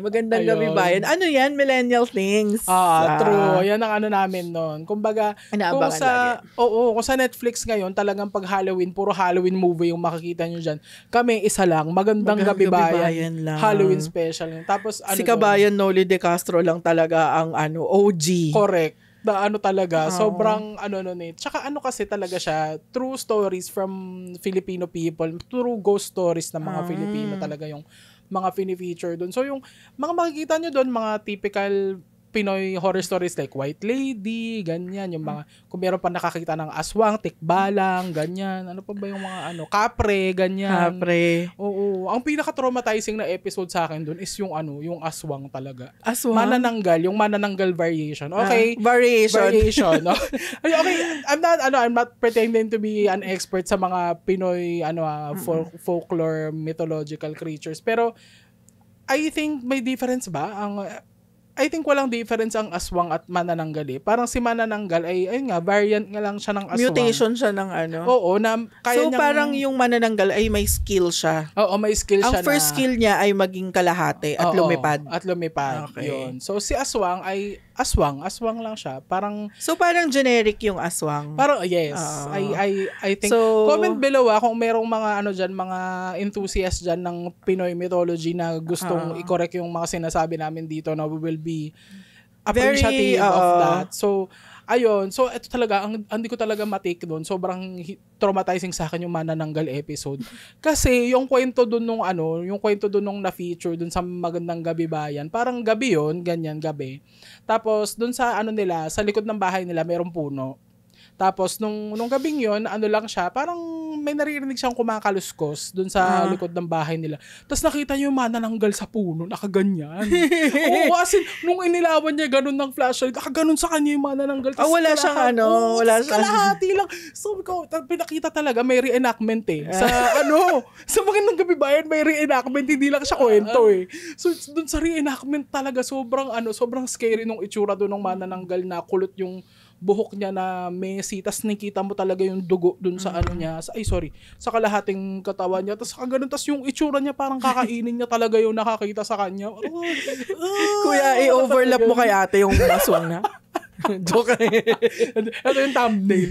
Magandang Gabi Bayan. Ano yan? Millennial things. True. Yan ang namin noon. Kumbaga, kung sa Netflix ngayon, talagang pag Halloween, puro Halloween movie yung makikita nyo dyan. Kami, isa lang. Magandang Gabi Bayan lang. Halloween special. Tapos, si Kabayan Noli De Castro lang talaga ang OG. Correct. Talaga, sobrang Tsaka kasi talaga siya, true stories from Filipino people, true ghost stories ng mga Filipino talaga yung mga fini-feature doon. So yung mga makikita nyo doon, mga typical Pinoy horror stories like White Lady, ganyan, yung mga, kung meron pa nakakita ng aswang, tikbalang, ganyan, ano pa ba yung mga kapre, ganyan. Kapre. Oo. Ang pinaka-traumatizing na episode sa akin dun is yung yung aswang talaga. Aswang? Manananggal, yung manananggal variation. Okay. Variation. No? Okay, I'm not pretending to be an expert sa mga Pinoy, folklore, mythological creatures. Pero, I think may difference ba? I think walang difference ang aswang at manananggal eh. Parang si manananggal ay, ayun nga, variant nga lang siya ng aswang. Mutation siya ng Oo, na kaya so, parang yung manananggal ay may skill siya. Oo, may skill siya Ang first skill niya ay maging kalahati at lumipad. At lumipad, okay. Yun. So, si aswang ay, aswang lang siya. Parang, so, parang generic yung aswang. Parang, yes. I think, so, comment below kung merong mga, dyan, mga enthusiasts dyan ng Pinoy mythology na gustong i-correct yung mga sinasabi namin dito na we will be appreciative of that. So, ayun. So, ito talaga, hindi ko talaga matake doon. Sobrang traumatizing sa akin yung manananggal episode. Kasi, yung kwento doon nung na-feature doon sa Magandang Gabi Bayan, parang gabi yun, ganyan, gabi. Tapos, doon sa nila, sa likod ng bahay nila, merong puno. Tapos, nung gabing yun, lang siya, parang may naririnig siyang kumakaluskos dun sa likod ng bahay nila. Tapos nakita niyo yung manananggal sa puno, nakaganyan. Oo, as in, nung inilawan niya ganun ng flashlight, nakaganon sa kanya yung manananggal. Wala siyang wala siyang kalahati lang. So, pinakita talaga, may reenactment eh. Sa Magandang Gabi Bayan, may reenactment, hindi lang siya kwento eh. So, dun sa reenactment talaga, sobrang scary nung itsura dun ng manananggal na kulot yung buhok niya na messy, tas nakita mo talaga yung dugo dun sa sa kalahating katawan niya, tas kagano'n, tas yung itsura niya parang kakainin niya talaga yung nakakita sa kanya. Kuya, i-overlap mo kay ate yung aswang na. Joke. Ito yung thumbnail.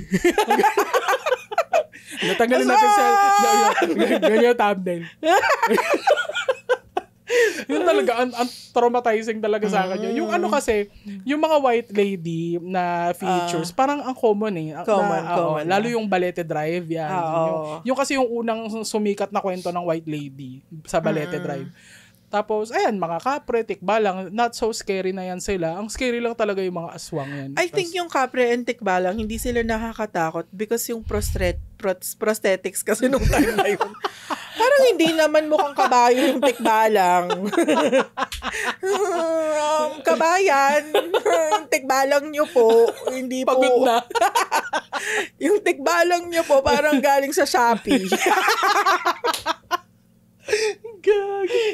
Natanggalin natin ganyan yung thumbnail. Yun talaga, ang traumatizing talaga sa akin yun. Yung kasi, yung mga White Lady na features, parang ang common eh. Common. Lalo yung Balete Drive, yan. Yung kasi yung unang sumikat na kwento ng White Lady sa Balete Drive. Tapos, ayan, mga kapre, tikbalang, not so scary na yan sila. Ang scary lang talaga yung mga aswang yan. I think yung kapre and tikbalang, hindi sila nakakatakot because yung prosthetics kasi nung time na yun. Parang hindi naman mukhang kabayo yung tikbalang. Kabayan, yung tikbalang nyo po, hindi po. Pagod na. Yung tikbalang nyo po, parang galing sa Shopee. Gagi.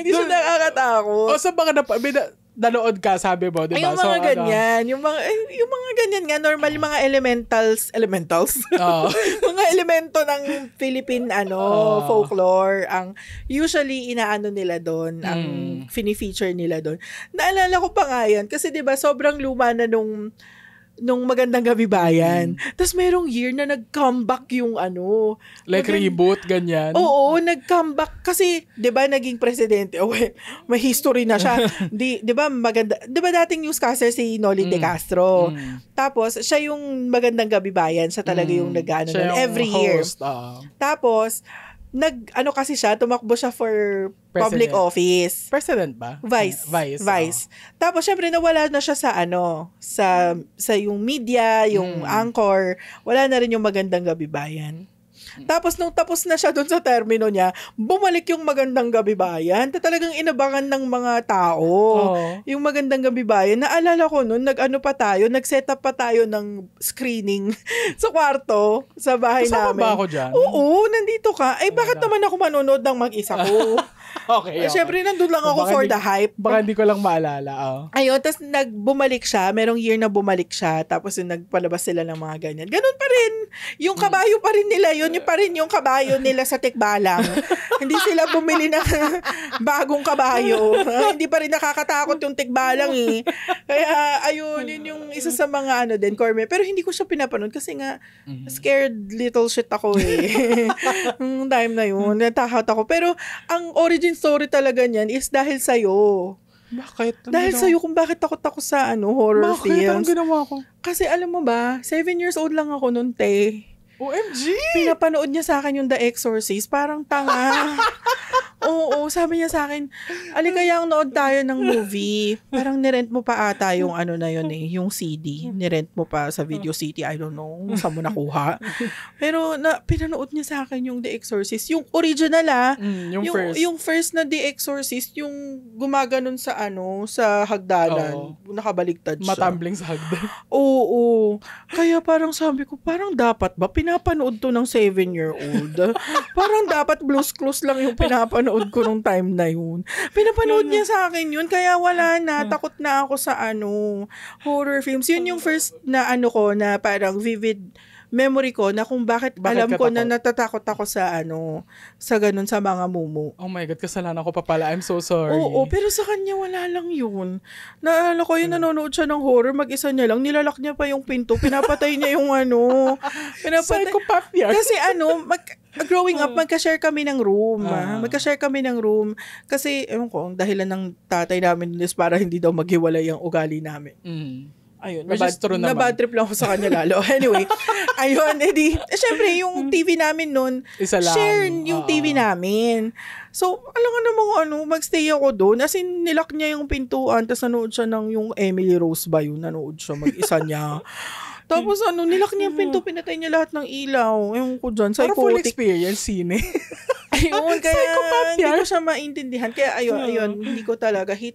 Hindi siya nakakatakot. O sa mga nanood ka, sabi mo, di ba? Yung mga ganyan. Yung mga ganyan nga, normal yung mga elementals. Mga elemento ng Philippine, folklore. Ang usually, inaano nila doon, ang fini-feature nila doon. Naalala ko pa nga yan, kasi di ba, sobrang luma na nung Magandang Gabi Bayan. Tapos merong year na nag-comeback yung like reboot, ganyan. Oo, nag-comeback. Kasi, di ba, naging presidente. May history na siya. Di ba, maganda. Di ba dating newscaster si Noli De Castro? Tapos, siya yung Magandang Gabi Bayan. Siya talaga yung nag-ano every year. Tapos, kasi siya, tumakbo siya for public office. President ba? Vice. Tapos, syempre, nawala na siya sa yung media, yung anchor. Wala na rin yung Magandang Gabi Bayan. Tapos, nung tapos na siya dun sa termino niya, bumalik yung Magandang Gabi Bayan. Talagang inabangan ng mga tao. Yung Magandang Gabi Bayan. Naalala ko nun, nag-set up pa tayo ng screening sa kwarto, sa bahay namin. Kasama ba ako dyan? Oo, nandito ka. Bakit naman ako manonood ng mag-isa ko? Okay. Siyempre, nandun lang ako for the hype. Baka hindi ko lang maalala. Ayun, tapos bumalik siya. Merong year na bumalik siya. Tapos yung nagpalabas sila ng mga ganyan. Ganun pa rin. Yung kabayo pa rin nila yun. Yung pa rin yung kabayo nila sa tikbalang. Hindi sila bumili ng bagong kabayo. Hindi pa rin nakakatakot yung tikbalang eh. Kaya, ayun, yun yung isa sa mga Corme. Pero hindi ko siya pinapanood kasi nga, scared little shit ako eh. Time na yun. Natakot ako. Pero, ang origin story talaga niyan is dahil sa'yo. Bakit? Dahil sa'yo kung bakit takot ako sa horror films. Bakit? Anong ginawa ko? Kasi alam mo ba, 7 years old lang ako nun, te. OMG! Pinapanood niya sa akin yung The Exorcist. Parang tanga. Oo, sabi niya sa akin, alikayang nood tayo ng movie. Parang nirent mo pa ata yung ano na yun yung CD. Nirent mo pa sa Video City. I don't know saan mo nakuha. Pero pinanood niya sa akin yung The Exorcist. Yung original yung first na The Exorcist, yung gumaganon sa sa hagdanan. Nakabaligtad siya. Matumbling sa hagdan. Oo. Kaya parang sabi ko, parang dapat ba pinapanood to ng 7-year-old? Parang dapat Blue's Clues lang yung pinapanood ko nung time na yun. Pinapanood niya sa akin yun, kaya wala na. Takot na ako sa horror films. Yun yung first na ko na parang vivid memory ko na kung bakit alam ko na natatakot ako sa sa ganun, sa mga mumu. Oh my God, kasalanan ko pa pala. I'm so sorry. Oo, pero sa kanya wala lang yun. Naalala ko yung nanonood siya ng horror, mag-isa niya lang, nilalak niya pa yung pinto, pinapatay niya yung Psychopath yan. Kasi growing up, magka-share kami ng room. Magka-share kami ng room. Kasi, ewan ko, ang dahilan ng tatay namin is para hindi daw maghiwalay ang ugali namin. Ayun, bad trip lang ako sa kanya lalo. Anyway, ayun, syempre, yung TV namin nun, share yung TV namin. So, alam nga namang magstay ako doon. As in, nilak niya yung pintuan, tapos nanood siya ng yung Emily Rose ba yun? Nanood siya, mag-isa niya. Tapos nilak niya yung pinto, pinatay niya lahat ng ilaw. Ewan ko dyan, psychotic. Para full experience, sine. Ayun, kaya hindi ko siya maintindihan. Kaya ayun, hate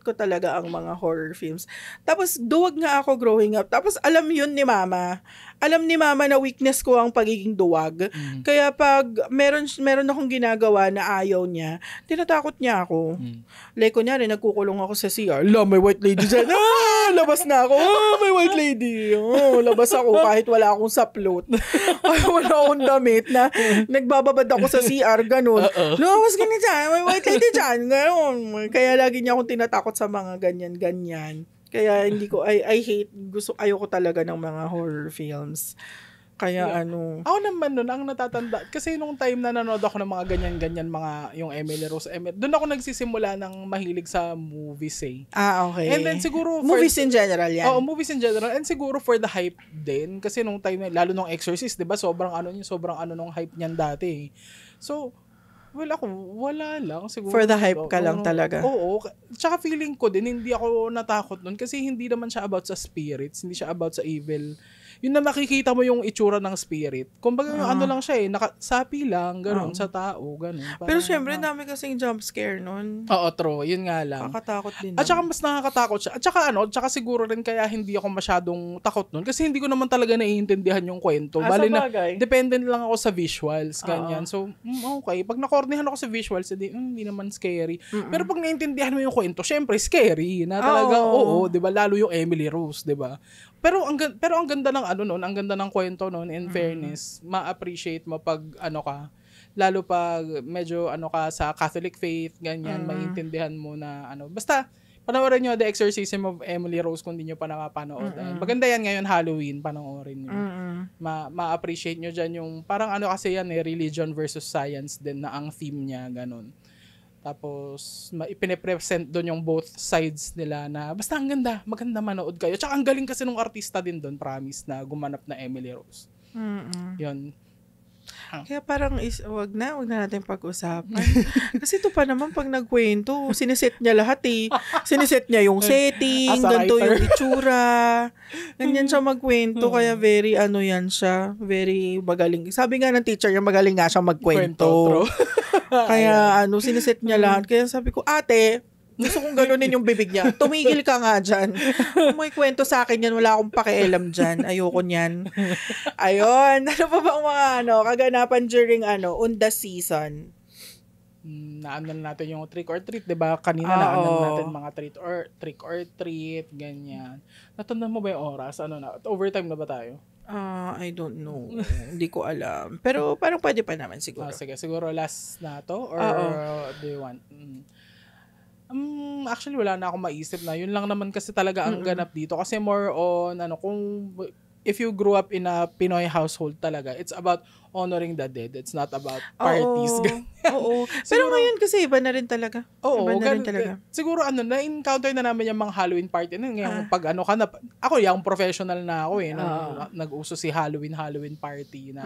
ko talaga ang mga horror films. Tapos, duwag nga ako growing up. Tapos, alam yun ni Mama. Alam ni Mama na weakness ko ang pagiging duwag. Kaya pag meron akong ginagawa na ayaw niya, tinatakot niya ako. Like, kunyari, nagkukulong ako sa CR. May white lady dyan. Labas na ako. May white lady. Labas ako kahit wala akong saplot. Wala akong damit na nagbababad ako sa CR, ganun. Lumabas ka na dyan. May white lady dyan. Ganun. Kaya lagi niya akong tinatakot sa mga ganyan-ganyan. Kaya ayoko talaga ng mga horror films. Kaya Ako naman nun, ang natatanda, kasi nung time na nanood ako ng mga ganyan-ganyan, mga yung Emily Rose, doon ako nagsisimula ng mahilig sa movies okay. And then siguro, movies in general yan. Oo, movies in general. And siguro for the hype din, kasi nung time, lalo nung Exorcist, diba, sobrang nung hype niyan dati. So, ako, wala lang. Siguro, for the hype ka lang talaga. Oo. Tsaka feeling ko din, hindi ako natakot nun kasi hindi naman siya about sa spirits, hindi siya about sa evil. Yun na makikita mo yung itsura ng spirit. Kumbaga, lang siya sapi lang, ganun, sa tao, ganun. Pero syempre, dami kasing jump scare nun. Oo, true. Yun nga lang. Nakakatakot din. At saka mas nakakatakot siya. At saka siguro rin kaya hindi ako masyadong takot nun kasi hindi ko naman talaga naiintindihan yung kwento. Bali na, dependent lang ako sa visuals, ganyan. So, okay. Pag nakornihan ako sa visuals, hindi naman scary. Pero pag naiintindihan mo yung kwento, syempre, scary. Na talaga, diba? Lalo yung Emily Rose, diba? Pero ang ganda ng ang ganda ng kwento noon, in fairness, ma-appreciate mo pag ka, lalo pag medyo ka sa Catholic faith, ganyan, maiintindihan mo na basta panoorin niyo The Exorcism of Emily Rose kung hindi niyo pa nakapanood. Maganda yan ngayon Halloween, panoorin niyo. Ma-appreciate niyo diyan yung parang kasi yan religion versus science din na ang theme niya, ganun. Tapos, ipine-present doon yung both sides nila na basta ang ganda, maganda manood kayo. Tsaka ang galing kasi nung artista din doon, promise, na gumanap na Emily Rose. Yun. Kaya parang wag na natin pag-usapan. Kasi ito pa naman pag nagkwento, siniset niya lahat Siniset niya yung setting, ganito yung itsura. Ganyan siya magkwento, kaya very yan siya, very magaling. Sabi nga ng teacher niya, magaling nga siya magkwento. Kaya siniset niya lahat. Kaya sabi ko, ate, gusto kong ganunin yung bibig niya. Tumigil ka nga dyan. Kung may kwento sa akin yan, wala akong pakialam dyan. Ayoko niyan. Ayun. Ano pa bang mga kaganapan during Unda season? Naanan natin yung trick or treat, diba? Kanina naanan natin mga trick or treat, ganyan. Natandaan mo ba yung oras? Overtime na ba tayo? I don't know. Hindi ko alam. Pero parang pwede pa naman siguro. Sige, siguro last na to? Or do you want? Actually, wala na akong maisip na. Yun lang naman kasi talaga ang ganap dito. Kasi more on, if you grew up in a Pinoy household talaga, it's about honoring the dead. It's not about parties. Oo. Pero ngayon kasi iba na rin talaga. Oo, iba na rin talaga. Siguro na-encounter na namin yung mga Halloween party. Yung pag ka na, ako yung professional na ako nag-uso si Halloween party na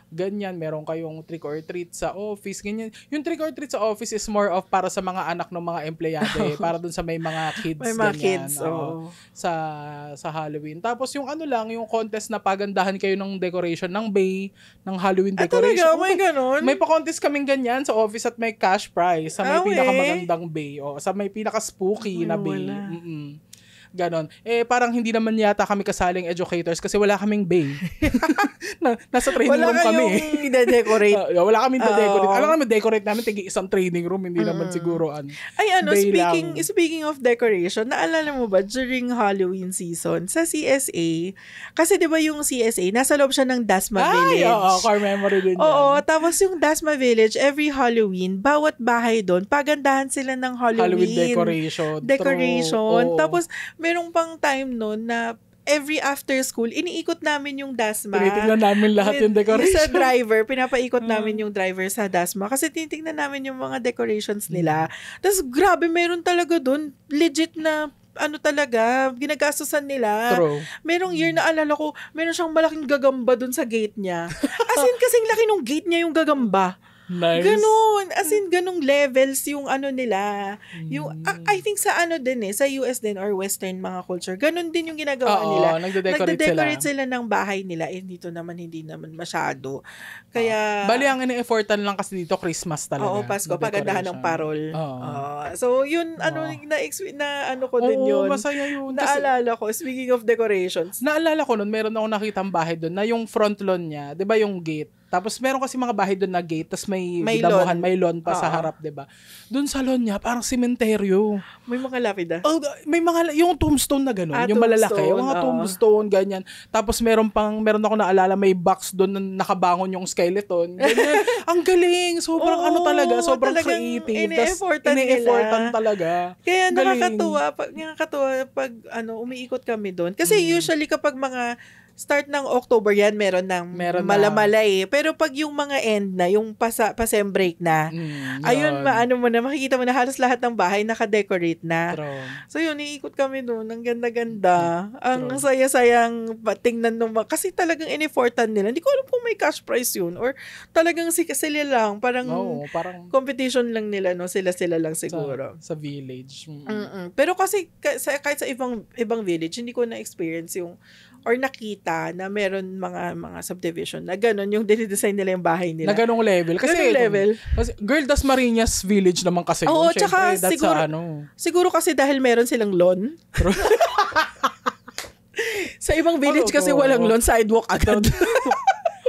ganyan, meron kayong trick or treat sa office, ganyan. Yung trick or treat sa office is more of para sa mga anak ng mga empleyado para dun sa may mga kids. May mga ganyan, kids, sa Halloween. Tapos yung yung contest na pagandahan kayo ng decoration ng bay, ng Halloween decoration. Talaga? May ganun? May pa-contest kaming ganyan sa office at may cash prize sa may pinakamagandang bay o sa may pinaka-spooky na bay. Ganon. Parang hindi naman yata kami kasaling educators kasi wala kaming bay. Nasa training room kami. Wala kayong ide-decorate. Wala kaming ide-decorate. Alam namin, decorate namin tigi isang training room. Hindi naman siguro speaking of decoration, naalala mo ba during Halloween season sa CSA, kasi di ba yung CSA, nasa loob siya ng Dasma Village. Core memory din yan. Oo, tapos yung Dasma Village, every Halloween, bawat bahay doon, pagandahan sila ng Halloween decoration. Tapos, merong pang time noon na every after school, iniikot namin yung Dasma. Tinitingnan namin lahat yung decoration. Sa driver, pinapaikot namin yung driver sa Dasma kasi tinitingnan namin yung mga decorations nila. Tapos grabe, meron talaga doon legit na talaga, ginagastusan nila. True. Merong year na alala ko, meron siyang malaking gagamba doon sa gate niya. As in, kasing laki nung gate niya yung gagamba. Nice. Ganun. As in, ganung levels yung nila. Yung, I think sa din sa US din or Western mga culture, ganun din yung ginagawa nila. Nagde-decorate sila ng bahay nila. Dito naman, hindi naman masyado. Kaya... Bali, ang ine-effortan lang kasi dito, Christmas talaga. Oo, Pasko, pagandahan ng parol. So, yun, ko din yun. Masaya yun. Naalala ko, speaking of decorations. Naalala ko nun, meron akong nakitang bahay doon na yung front lawn niya, di ba yung gate? Tapos meron kasi mga bahay doon na gate, tapos may damuhan, may lawn pa sa harap, 'di ba? Doon sa lawn niya, parang sementeryo. May mga lapida. May mga yung tombstone na gano'n, yung malalaki, yung mga tombstone ganyan. Tapos meron ako naalala, may box doon na nakabangon yung skeleton. Ganyan. Ang galing, sobrang sobrang creative. Ine-effortan talaga. Kaya nakakatuwa pag umiikot kami doon. Kasi usually kapag mga start ng October yan, meron malamala Pero pag yung mga end na, yung pa-sem break na, ayun, makikita mo na halos lahat ng bahay naka-decorate na. True. So yun, iikot kami doon. Ang ganda-ganda. Ang saya-sayang tingnan nung kasi talagang in-effortan nila. Hindi ko alam kung may cash prize yun or talagang sila lang. Parang competition lang nila, no? Sila lang siguro. Sa village. Pero kasi kahit sa ibang village, hindi ko na-experience yung or nakita na meron mga subdivision na gano'n yung dinidesign nila yung bahay nila. Na ganong level. Kasi Girl Dasmariñas Village naman kasi. Oo, tsaka siguro kasi dahil meron silang lawn. Sa ibang village kasi walang lawn, sidewalk agad.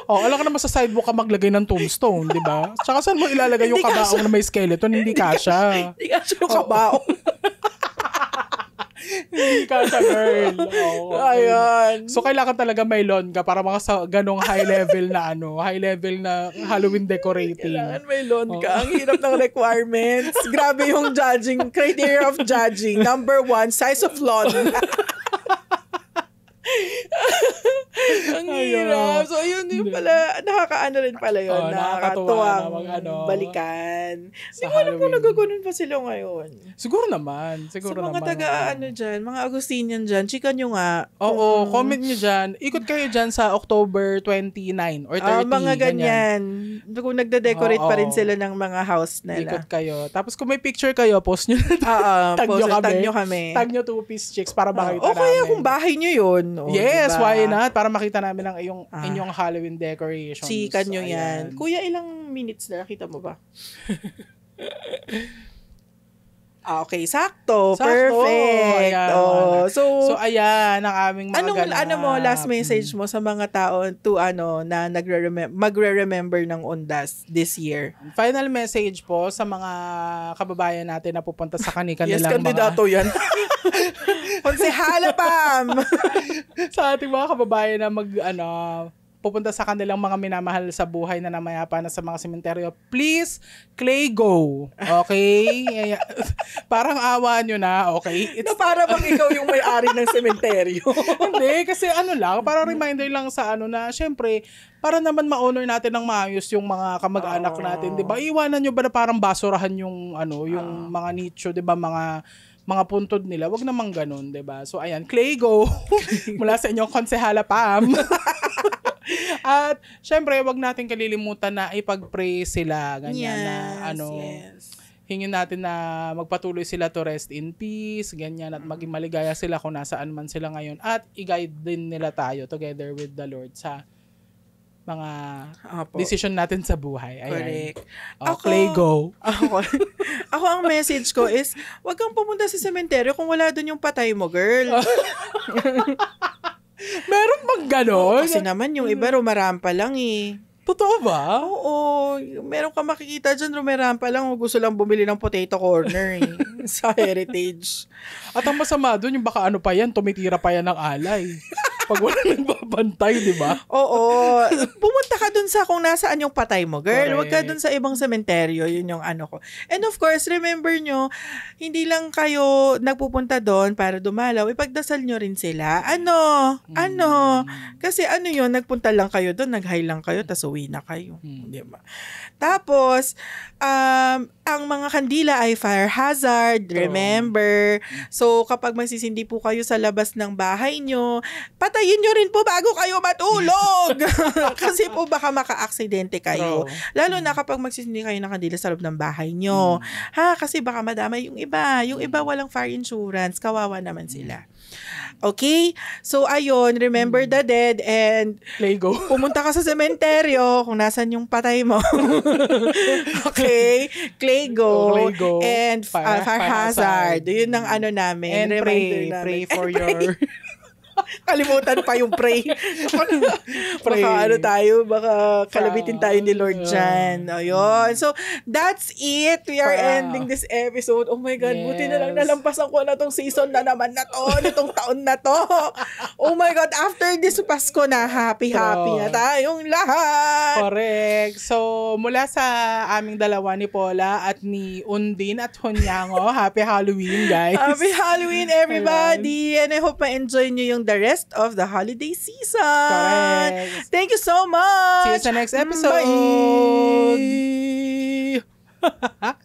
Alam ka naman sa sidewalk ka maglagay ng tombstone, di ba? Tsaka saan mo ilalagay yung kabaong na may skeleton? Hindi kasha. Hindi kasha yung kabaong. Hindi kasha, girl. Ayun. So, kailangan talaga may lawn ka para mga ganong high level na Halloween decorating. Kailangan may lawn ka. Ang hirap ng requirements. Grabe yung criteria of judging. Number 1, size of lawn. Ang hirap. So, yun yung pala, nakakaano rin pala yun. Nakakatuwang balikan. Hindi ko alam kung nagaganon pa sila ngayon. Siguro naman. Sa mga dyan, mga Agustinian dyan, chika nyo nga. Oo, comment nyo dyan. Ikot kayo dyan sa October 29 or 30. Mga ganyan. Kung nagde-decorate pa rin sila ng mga house nila. Ikot kayo. Tapos kung may picture kayo, post nyo. Tag nyo kami. Tag nyo 2-piece chicks para makita namin. O kaya kung bahay nyo yun. Yes, diba? Why not? Para makita namin ang inyong Halloween decorations. Chika nyo yan. Kuya, ilang minutes na? Nakita mo ba? Okay, sakto. Perfect. Ayan, so ayan ang aming mga last message mo sa mga tao na magre-remember ng Ondas this year? Final message po sa mga kababayan natin na pupunta sa kanilang yes, kandidato yan. Konsehala Pam! Sa ating mga kababayan na pupunta sa kanilang mga minamahal sa buhay na namayapa na sa mga sementeryo, please, Clay, go. Okay? Parang awa nyo na, okay? It's para bang ikaw yung may-ari ng sementeryo. Hindi, kasi lang, para reminder lang sa na, syempre, para naman ma-honor natin ng maayos yung mga kamag-anak natin, 'di ba? Iwanan nyo ba na parang basurahan yung yung mga nicho, 'di ba, mga puntod nila, wag namang ganun, 'di ba? So ayan, Clay, go. Mula sa inyong konsehala Pam. At syempre, wag natin kalilimutan na ipag-pray sila, ganyan yes. Hingin natin na magpatuloy sila to rest in peace, ganyan, at maging maligaya sila kung nasaan man sila ngayon, at i-guide din nila tayo together with the Lord sa mga decision natin sa buhay. Ayan. Correct. Clay, go. Ako ang message ko is, wag kang pumunta sa sementeryo kung wala doon yung patay mo, girl. Meron bang ganon? Kasi naman yung iba rumarampa lang eh. Totoo ba? Oo. Meron ka makikita dyan, rumarampa lang o gusto lang bumili ng potato corner eh, sa Heritage. At ang masama doon, yung baka pa yan, tumitira pa yan ng alay. Pag wala nagbabantay, di ba? Oo. Pumunta ka dun sa kung nasaan yung patay mo, girl. Huwag ka dun sa ibang sementeryo. Yun yung ko. And of course, remember nyo, hindi lang kayo nagpupunta doon para dumalaw. Ipagdasal nyo rin sila. Kasi yun, nagpunta lang kayo doon, nag-high lang kayo, tas uwi na kayo. Di ba? Tapos, ang mga kandila ay fire hazard. Remember. So, kapag magsisindi po kayo sa labas ng bahay nyo, patayin nyo rin po bago kayo matulog. Kasi po baka maka-aksidente kayo. Lalo na kapag magsisindi kayo ng kandila sa loob ng bahay nyo. Kasi baka madamay yung iba. Yung iba walang fire insurance. Kawawa naman sila. Okay? So, ayun. Remember the dead and Lego. Pumunta ka sa sementeryo kung nasan yung patay mo. Okay? Claygo. And fire hazard. Yun ang namin. And pray for your... Kalimutan pa yung pray. Baka kalabitin tayo ni Lord dyan. Ayun. So, that's it. We are ending this episode. Oh my God, buti na lang nalampasan ko na tong season na naman na to, nitong taon na to. Oh my God, after this Pasko na, happy na tayong lahat. Correct. So, mula sa aming dalawa ni Paula at ni Undin at Honyango, happy Halloween, guys. Happy Halloween, everybody. And I hope ma-enjoy nyo yung the rest of the holiday season. Correct. Thank you so much. See you sa next episode. Bye.